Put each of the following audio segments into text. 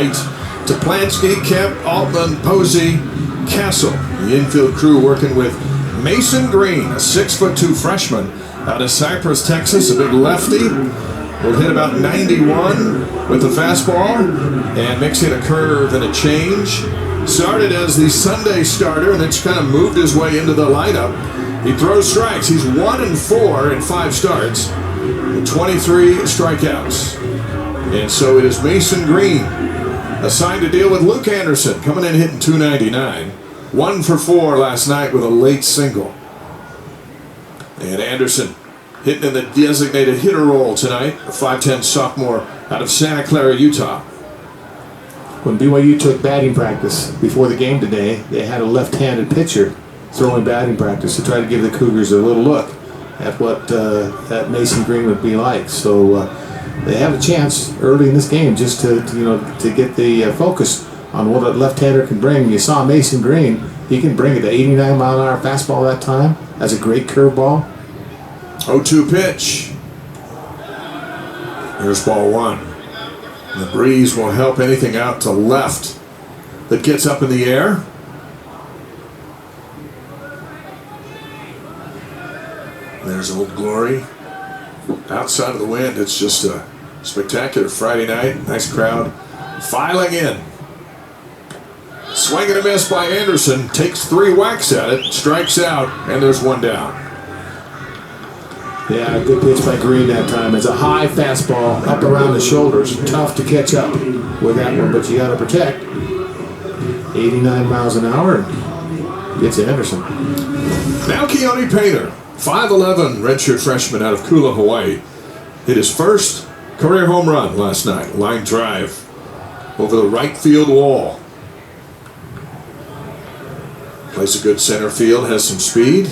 right to Plansky, Kemp, Altman, Posey, Castle. The infield crew working with Mason Green, a 6'2" freshman out of Cypress, Texas, a big lefty. Will hit about 91 with the fastball and mixing a curve and a change. Started as the Sunday starter and then kind of moved his way into the lineup. He throws strikes. He's 1-4 in 5 starts with 23 strikeouts. And so it is Mason Green assigned to deal with Luke Anderson, coming in hitting .299. 1 for 4 last night with a late single. And Anderson hitting in the designated hitter role tonight, a 5'10" sophomore out of Santa Clara, Utah. When BYU took batting practice before the game today, they had a left-handed pitcher throwing batting practice to try to give the Cougars a little look at what that Mason Green would be like. So they have a chance early in this game just to get the focus on what a left-hander can bring. You saw Mason Green; he can bring it. The 89-mile-an-hour fastball that time. That's a great curveball. 0-2 pitch. Here's ball 1. The breeze will help anything out to left that gets up in the air. There's Old Glory. Outside of the wind, it's just a spectacular Friday night. Nice crowd filing in. Swing and a miss by Anderson. Takes 3 whacks at it, strikes out, and there's 1 down. Yeah, good pitch by Green that time. It's a high fastball up around the shoulders. Tough to catch up with that one, but you got to protect. 89 miles an hour. Gets Anderson. Now Keone Painter, 5'11", redshirt freshman out of Kula, Hawaii. Hit his first career home run last night. Line drive over the right field wall. Plays a good center field, has some speed.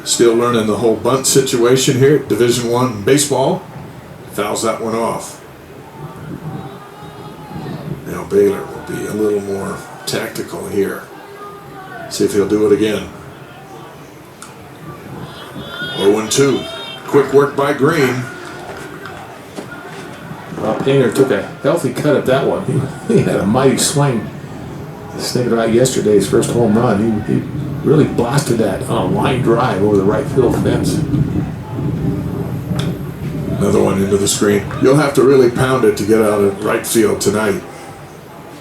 Still learning the whole bunt situation here at Division I baseball. Fouls that one off. Now Baylor will be a little more tactical here. See if he'll do it again. 0-2. Quick work by Green. Well, Painter took a healthy cut at that one. He had a mighty swing. Thinking about yesterday's first home run, he really blasted that line drive over the right field fence. Another one into the screen. You'll have to really pound it to get out of right field tonight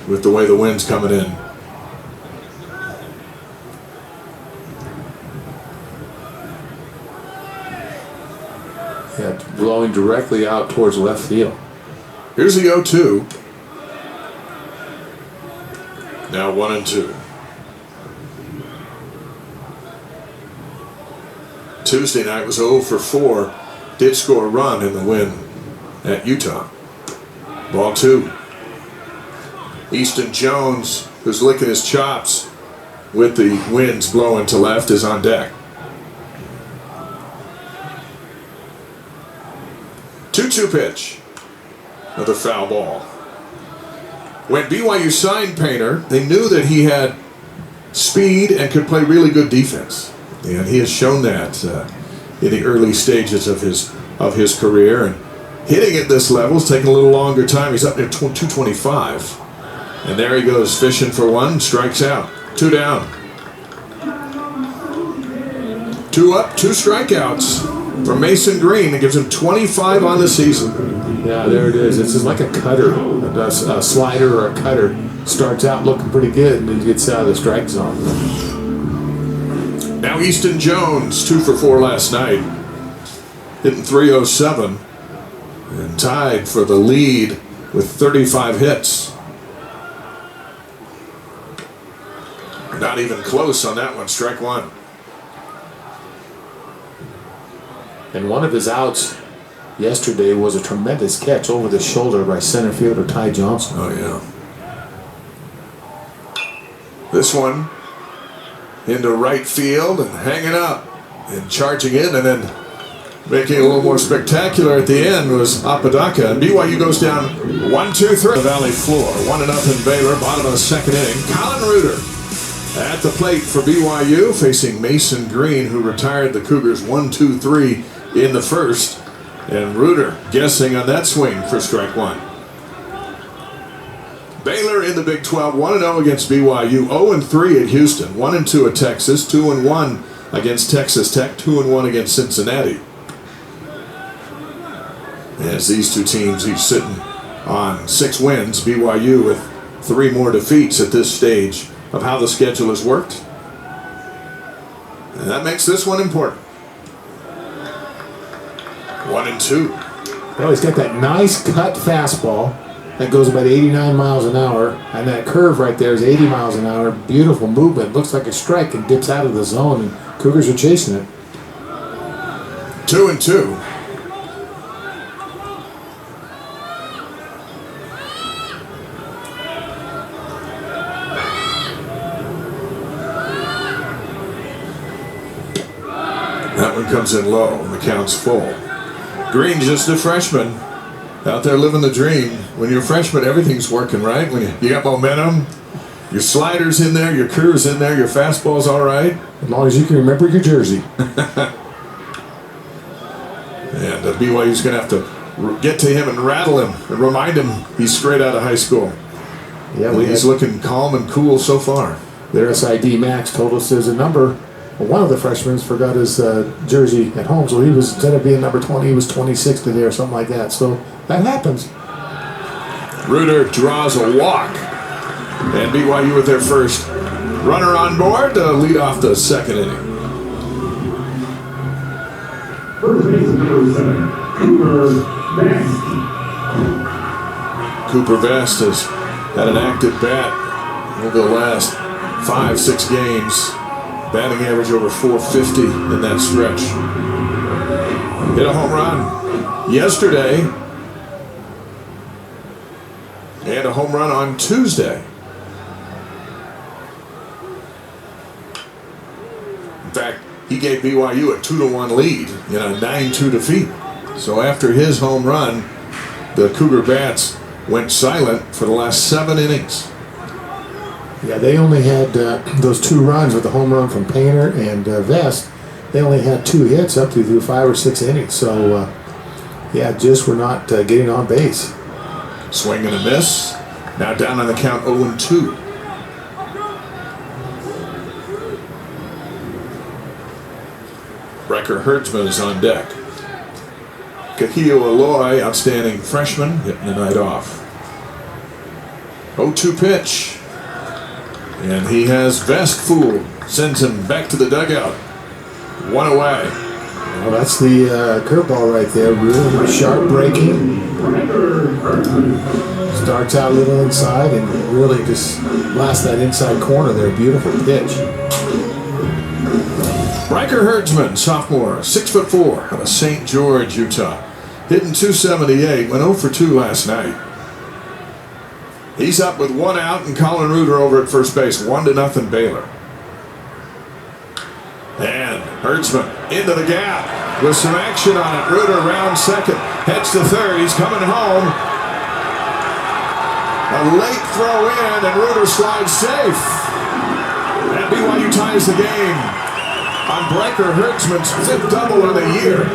with the way the wind's coming in. Yeah, blowing directly out towards left field. Here's the 0-2. Now 1-2. Tuesday night was 0 for 4. Did score a run in the win at Utah. Ball 2. Easton Jones, who's licking his chops with the winds blowing to left, is on deck. 2-2 pitch. Another foul ball. When BYU signed Painter, they knew that he had speed and could play really good defense. And he has shown that in the early stages of his career. And hitting at this level is taking a little longer time. He's up near 225. And there he goes, fishing for 1, strikes out. 2 down. 2 up, 2 strikeouts for Mason Green. It gives him 25 on the season. Yeah, there it is. It's just like a cutter, a slider or a cutter. Starts out looking pretty good and then gets out of the strike zone. Now Easton Jones, 2 for 4 last night, hitting .307 and tied for the lead with 35 hits. Not even close on that one, strike 1. And one of his outs yesterday was a tremendous catch over the shoulder by center fielder Ty Johnson. Oh, yeah. This one into right field and hanging up and charging in, and then making it a little more spectacular at the end was Apodaca. And BYU goes down 1-2-3. The Valley floor, 1-0 Baylor, bottom of the 2nd inning. Colin Reuter at the plate for BYU, facing Mason Green, who retired the Cougars 1-2-3 in the first. And Reuter guessing on that swing for strike 1. Baylor in the Big 12, 1-0 against BYU, 0-3 at Houston, 1-2 at Texas, 2-1 against Texas Tech, 2-1 against Cincinnati. As these two teams each sitting on 6 wins, BYU with 3 more defeats at this stage of how the schedule has worked. And that makes this one important. 1-2. Well, he's got that nice cut fastball that goes about 89 miles an hour, and that curve right there is 80 miles an hour. Beautiful movement. Looks like a strike and dips out of the zone, and Cougars are chasing it. 2-2. That one comes in low, and the count's full. Green, just a freshman, out there living the dream. When you're a freshman, everything's working, right? When you got momentum, your slider's in there, your curve's in there, your fastball's all right. As long as you can remember your jersey. And BYU's going to have to get to him and rattle him and remind him he's straight out of high school. Yeah, he's looking calm and cool so far. Their SID Max told us there's a number. Well, one of the freshmen forgot his jersey at home, so he was, instead of being number 20, he was 26 today or something like that. So that happens. Reuter draws a walk, and BYU with their first runner on board to lead off the second inning. First baseman number 7, Cooper Vest. Cooper Vest has had an active bat over the last 5-6 games. Batting average over 450 in that stretch. Hit a home run yesterday and a home run on Tuesday. In fact, he gave BYU a 2-1 lead in a 9-2 defeat. So after his home run, the Cougar bats went silent for the last 7 innings. Yeah, they only had those 2 runs with the home run from Painter and Vest. They only had 2 hits up through 5 or 6 innings. So, yeah, just were not getting on base. Swing and a miss. Now down on the count 0-2. Brecker Hertzman is on deck. Kahio Aloy, outstanding freshman, hitting the night off. 0-2 pitch. And he has Vest fooled. Sends him back to the dugout. 1 away. Well, that's the curveball right there. Really sharp breaking. Starts out a little inside and really just blasts that inside corner there. Beautiful pitch. Riker Hertzman, sophomore, 6'4", out of St. George, Utah. Hitting .278, went 0 for 2 last night. He's up with 1 out and Colin Reuter over at first base. 1-0 Baylor. And Hertzman into the gap with some action on it. Reuter round second, heads to third. He's coming home. A late throw in and Reuter slides safe. And BYU ties the game on Brecker Hertzman's 5th double of the year.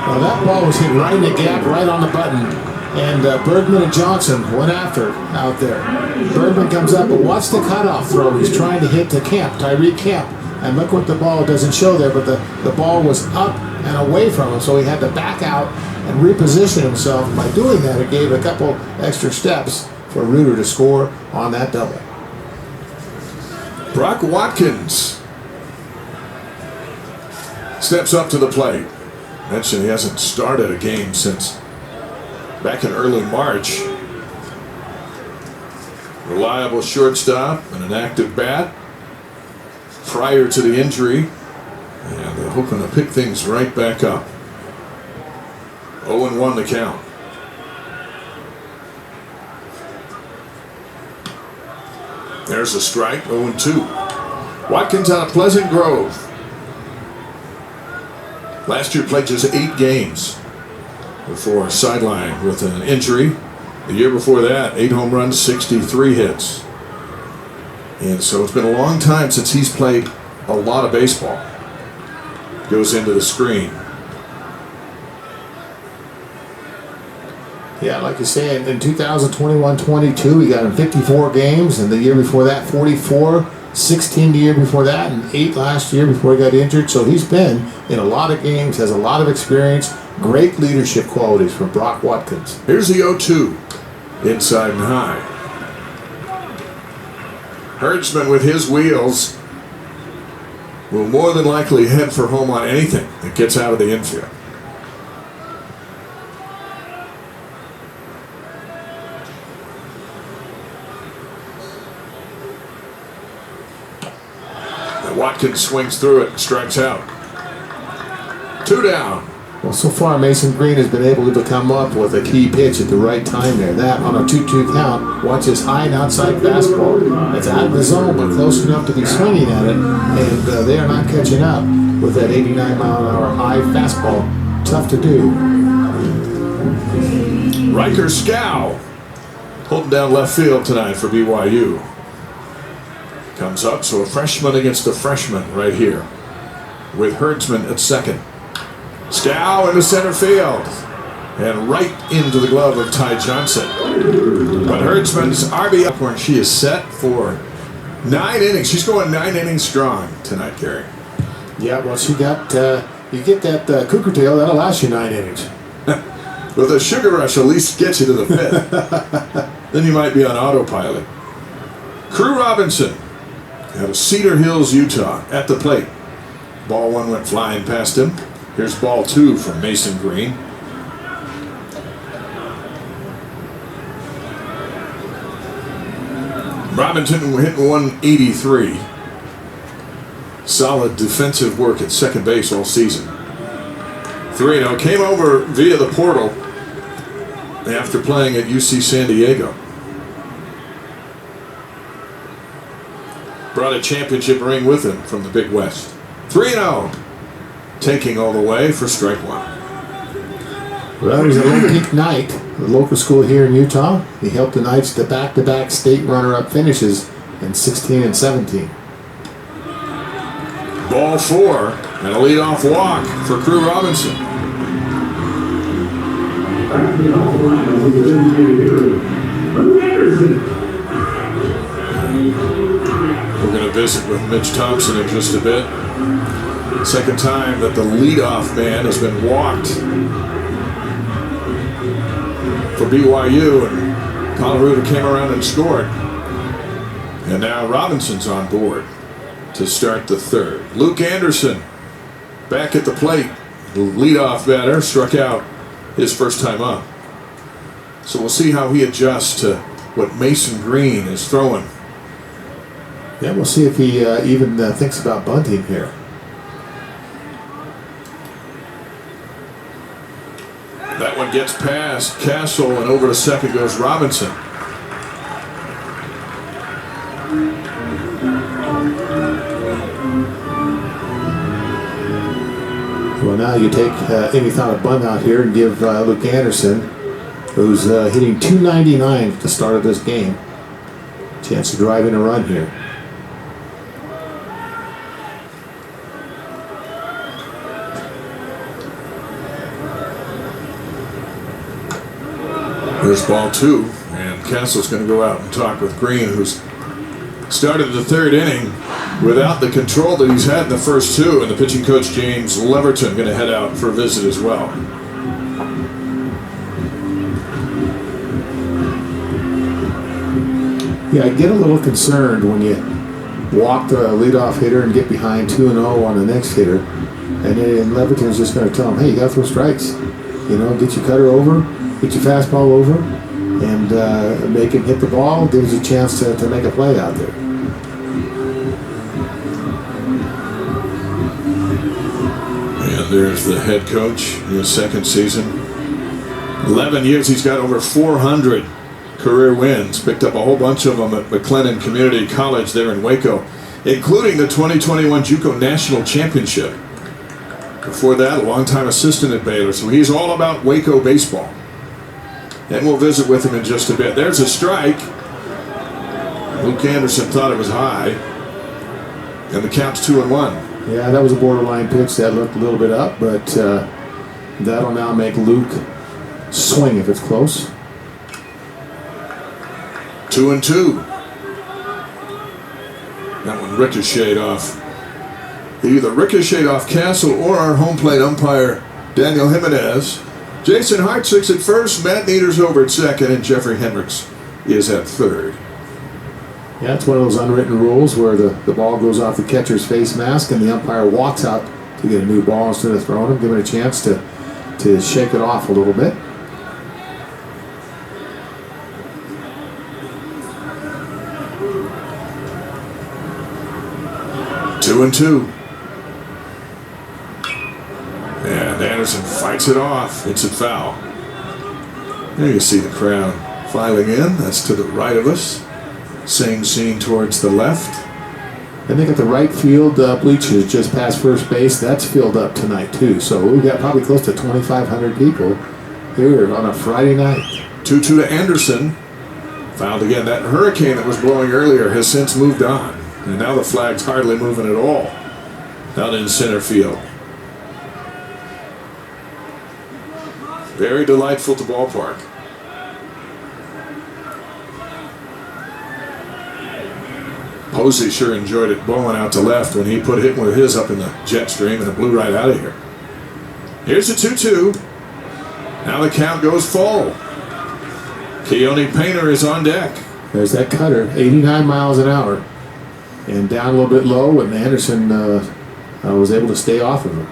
Well, that ball was hit right in the gap, right on the button. And Bergman and Johnson went after it out there. Bergman comes up, but watch the cutoff throw. He's trying to hit to Kemp, Tyreek Kemp. And look what the ball doesn't show there, but the ball was up and away from him, so he had to back out and reposition himself. By doing that, it gave a couple extra steps for Reuter to score on that double. Brock Watkins steps up to the plate. Mentioned he hasn't started a game since back in early March. Reliable shortstop and an active bat prior to the injury. And they're hoping to pick things right back up. 0-1 the count. There's a strike, 0-2. Watkins out of Pleasant Grove. Last year played just 8 games before sidelined with an injury. The year before that, 8 home runs, 63 hits. And so it's been a long time since he's played a lot of baseball. Goes into the screen. Yeah, like you say, in 2021-22, he got in 54 games, and the year before that, 44, 16 the year before that, and 8 last year before he got injured. So he's been in a lot of games, has a lot of experience, great leadership qualities from Brock Watkins. Here's the 0-2, inside and high. Hertzman with his wheels will more than likely head for home on anything that gets out of the infield. Watkins swings through it and strikes out. 2 down. Well, so far Mason Green has been able to come up with a key pitch at the right time there. That on a 2-2 count. Watch his high and outside fastball. It's out of the zone, but close enough to be swinging at it, and they are not catching up with that 89-mile-an-hour high fastball. Tough to do. Riker Scow holding down left field tonight for BYU. Comes up, so a freshman against a freshman right here with Hertzman at second. Scow into center field and right into the glove of Ty Johnson. But Hertzman's RBI point, she is set for 9 innings. She's going 9 innings strong tonight, Gary. Yeah, well, she got, you get that cougar tail, that'll last you 9 innings. With a sugar rush, at least gets you to the 5th. Then you might be on autopilot. Crew Robinson out of Cedar Hills, Utah, at the plate. Ball 1 went flying past him. Here's ball 2 from Mason Green. Robinson hitting 183. Solid defensive work at second base all season. 3-0. Came over via the portal after playing at UC San Diego. Brought a championship ring with him from the Big West. 3-0. Taking all the way for strike 1. Well, it was a low peak night. The local school here in Utah. He helped the Knights to back-to-back state runner-up finishes in 16 and 17. Ball 4 and a leadoff walk for Crew Robinson. We're going to visit with Mitch Thompson in just a bit. Second time that the leadoff man has been walked for BYU, and Colorado came around and scored. And now Robinson's on board to start the 3rd. Luke Anderson back at the plate. The leadoff batter struck out his first time up. So we'll see how he adjusts to what Mason Green is throwing. Yeah, we'll see if he even thinks about bunting here. That one gets past Castle, and over to second goes Robinson. Well, now you take any thought of bunt out here and give Luke Anderson, who's hitting .299 at the start of this game, a chance to drive in a run here. There's ball 2, and Castle's going to go out and talk with Green, who's started the 3rd inning without the control that he's had in the first 2, and the pitching coach James Leverton going to head out for a visit as well. Yeah, I get a little concerned when you walk the leadoff hitter and get behind 2-0 on the next hitter, and then Leverton's just going to tell him, hey, you got to throw strikes. You know, get your cutter over, get your fastball over, and make him hit the ball, gives you a chance to make a play out there. And there's the head coach in his 2nd season. 11 years, he's got over 400 career wins. Picked up a whole bunch of them at McLennan Community College there in Waco, including the 2021 JUCO National Championship. Before that, a longtime assistant at Baylor, so he's all about Waco baseball. And we'll visit with him in just a bit. There's a strike. Luke Anderson thought it was high. And the count's 2-1. Yeah, that was a borderline pitch that looked a little bit up, but that'll now make Luke swing if it's close. 2-2. That one ricocheted off. Either ricocheted off Castle or our home plate umpire, Daniel Jimenez. Jason Hartsig's at first, Matt Nieder's over at second, and Jeffrey Hendricks is at third. Yeah, it's one of those unwritten rules where the ball goes off the catcher's face mask and the umpire walks out to get a new ball instead of throwing him, give it a chance to shake it off a little bit. Two and two. And Anderson fights it off. It's a foul. There you see the crowd filing in. That's to the right of us. Same scene towards the left. I think at the right field bleachers just past first base, that's filled up tonight too. So we've got probably close to 2,500 people here on a Friday night. 2-2 to Anderson. Fouled again. That hurricane that was blowing earlier has since moved on. And now the flag's hardly moving at all out in center field. Very delightful to ballpark. Posey sure enjoyed it blowing out to left when he put him with his up in the jet stream, and it blew right out of here. Here's the 2-2. Now the count goes full. Keone Painter is on deck. There's that cutter, 89 miles an hour. And down a little bit low, and Anderson was able to stay off of him.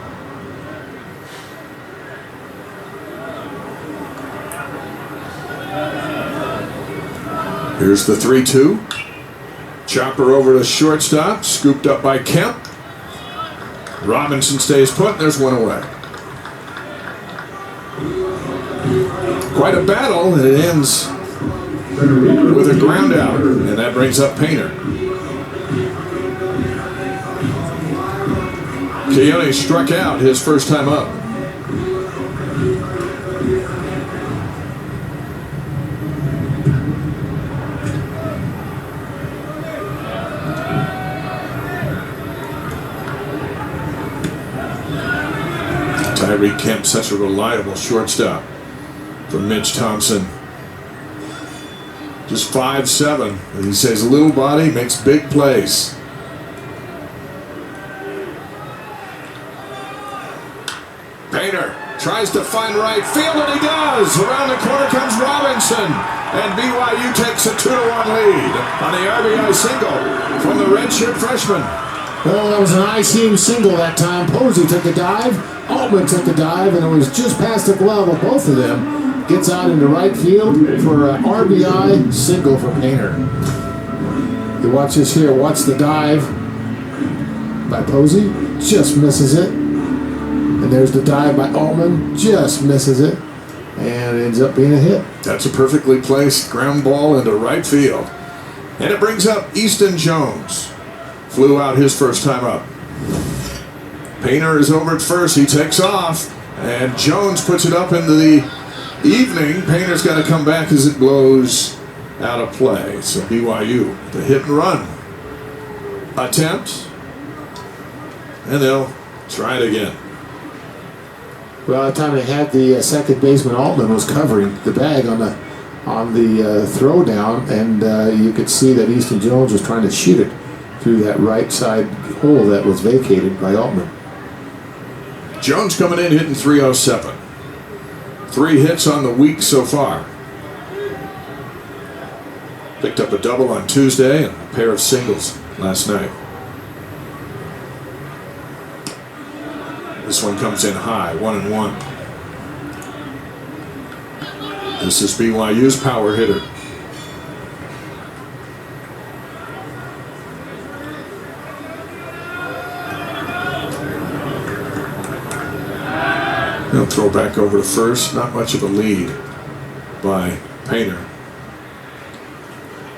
Here's the 3-2. Chopper over to shortstop, scooped up by Kemp. Robinson stays put, and there's one away. Quite a battle, and it ends with a ground out, and that brings up Painter. Keone struck out his first time up. Tyree Kemp, such a reliable shortstop for Mitch Thompson. Just 5'7", and he says little body makes big plays. Painter tries to find right field, and he does. Around the corner comes Robinson, and BYU takes a 2-1 lead on the RBI single from the redshirt freshman. Well, that was an I-seam single that time. Posey took a dive, Altman took a dive, and it was just past the glove of both of them. Gets out into right field for an RBI single for Painter. You watch this here. Watch the dive by Posey. Just misses it. And there's the dive by Altman. Just misses it. And it ends up being a hit. That's a perfectly placed ground ball into right field. And it brings up Easton Jones. Flew out his first time up. Painter is over at first. He takes off. And Jones puts it up into the evening. Painter's got to come back as it blows out of play. So BYU, the hit and run attempt. And they'll try it again. Well, at the time they had the second baseman Altman was covering the bag on the throw down, and you could see that Easton Jones was trying to shoot it through that right side hole that was vacated by Altman. Jones coming in hitting .307. 3 hits on the week so far. Picked up a double on Tuesday and a pair of singles last night. This one comes in high, 1-1. This is BYU's power hitter. He'll throw back over to first. Not much of a lead by Painter.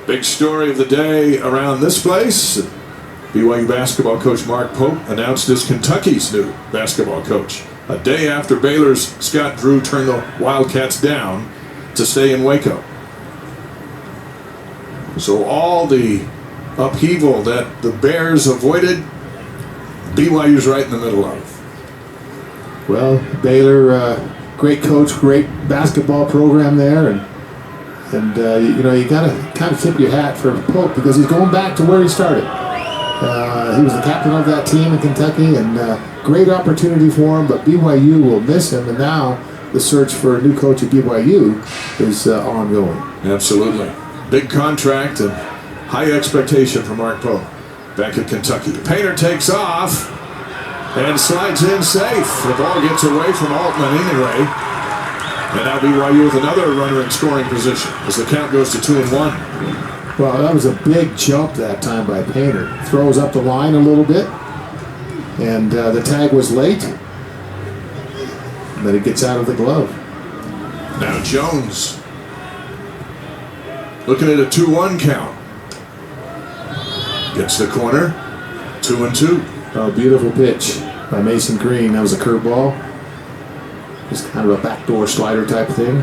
Big story of the day around this place. BYU basketball coach Mark Pope announced as Kentucky's new basketball coach a day after Baylor's Scott Drew turned the Wildcats down to stay in Waco. So all the upheaval that the Bears avoided, BYU's right in the middle of. Well, Baylor great coach, great basketball program there, and you got to kind of tip your hat for Pope because he's going back to where he started. He was the captain of that team in Kentucky, and great opportunity for him, but BYU will miss him, and now the search for a new coach at BYU is ongoing. Absolutely. Big contract and high expectation for Mark Pope back at Kentucky. Painter takes off and slides in safe. The ball gets away from Altman anyway. And now BYU with another runner in scoring position as the count goes to 2-1. Well, that was a big jump that time by Painter. Throws up the line a little bit, and the tag was late. And then it gets out of the glove. Now Jones looking at a 2-1 count. Gets the corner, 2-2. Oh, beautiful pitch by Mason Green. That was a curveball. Just kind of a backdoor slider type thing.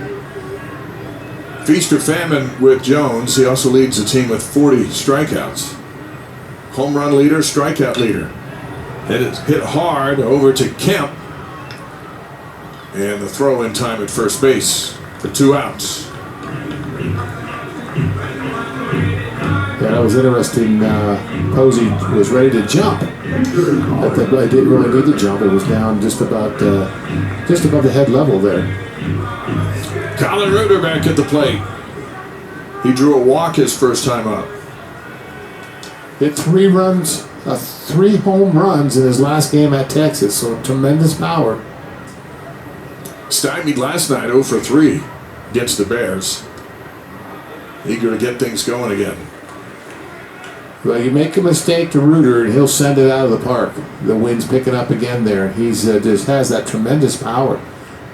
Feast or famine with Jones. He also leads the team with 40 strikeouts. Home run leader, strikeout leader. It is hit hard over to Kemp. And the throw in time at first base for 2 outs. Yeah, that was interesting. Posey was ready to jump. But I didn't really need to jump. It was down just above the head level there. Colin Reuter back at the plate. He drew a walk his first time up. Hit 3 runs, 3 home runs in his last game at Texas. So tremendous power. Stymied last night 0 for 3 against the Bears. Eager to get things going again. Well, you make a mistake to Reuter and he'll send it out of the park. The wind's picking up again there, and he's just has that tremendous power.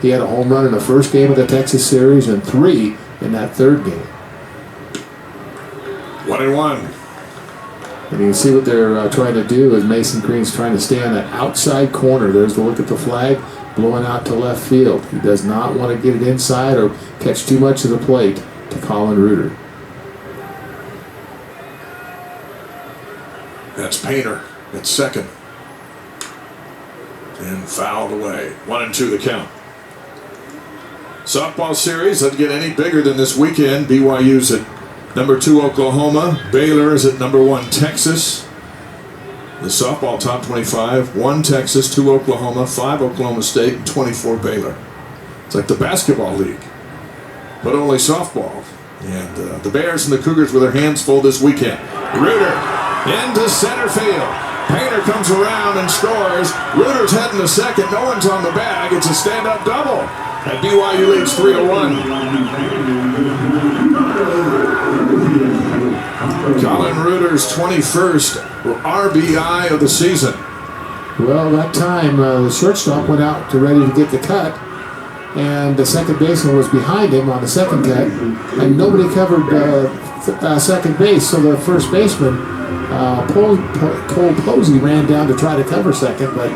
He had a home run in the first game of the Texas series and 3 in that third game. 1-1. And you can see what they're trying to do is Mason Green's trying to stay on that outside corner. There's the look at the flag, blowing out to left field. He does not want to get it inside or catch too much of the plate to Colin Reuter. That's Painter at second. And fouled away. 1-2 the count. Softball series doesn't get any bigger than this weekend. BYU's at number 2 Oklahoma. Baylor is at number 1 Texas. The softball top 25, 1 Texas, 2 Oklahoma, 5 Oklahoma State, and 24 Baylor. It's like the basketball league, but only softball. And the Bears and the Cougars with their hands full this weekend. Reuter into center field. Painter comes around and scores. Reuter's heading to second. No one's on the bag. It's a stand-up double. And BYU leads 3-1. Colin Reuter's 21st RBI of the season. Well, that time the shortstop went out ready to get the cut, and the second baseman was behind him on the second cut, and nobody covered second base, so the first baseman, Cole Posey, ran down to try to cover second, but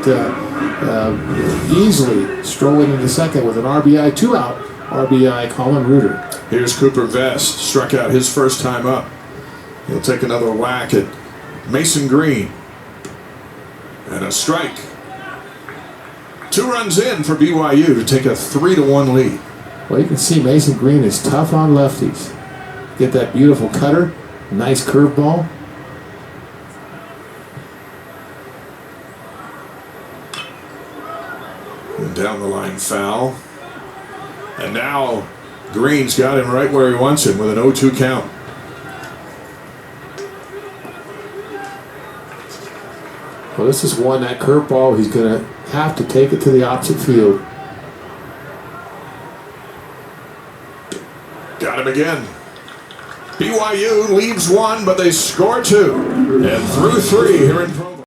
easily strolling into second with an RBI, 2-out RBI, Colin Reuter. Here's Cooper Vest, struck out his first time up. He'll take another whack at Mason Green. And a strike. 2 runs in for BYU to take a 3-1 lead. Well, you can see Mason Green is tough on lefties. Get that beautiful cutter, nice curveball. And down the line foul. And now Green's got him right where he wants him with an 0-2 count. Well, this is one, that curveball, he's going to have to take it to the opposite field. Got him again. BYU leaves 1, but they score 2. And through 3 here in Provo.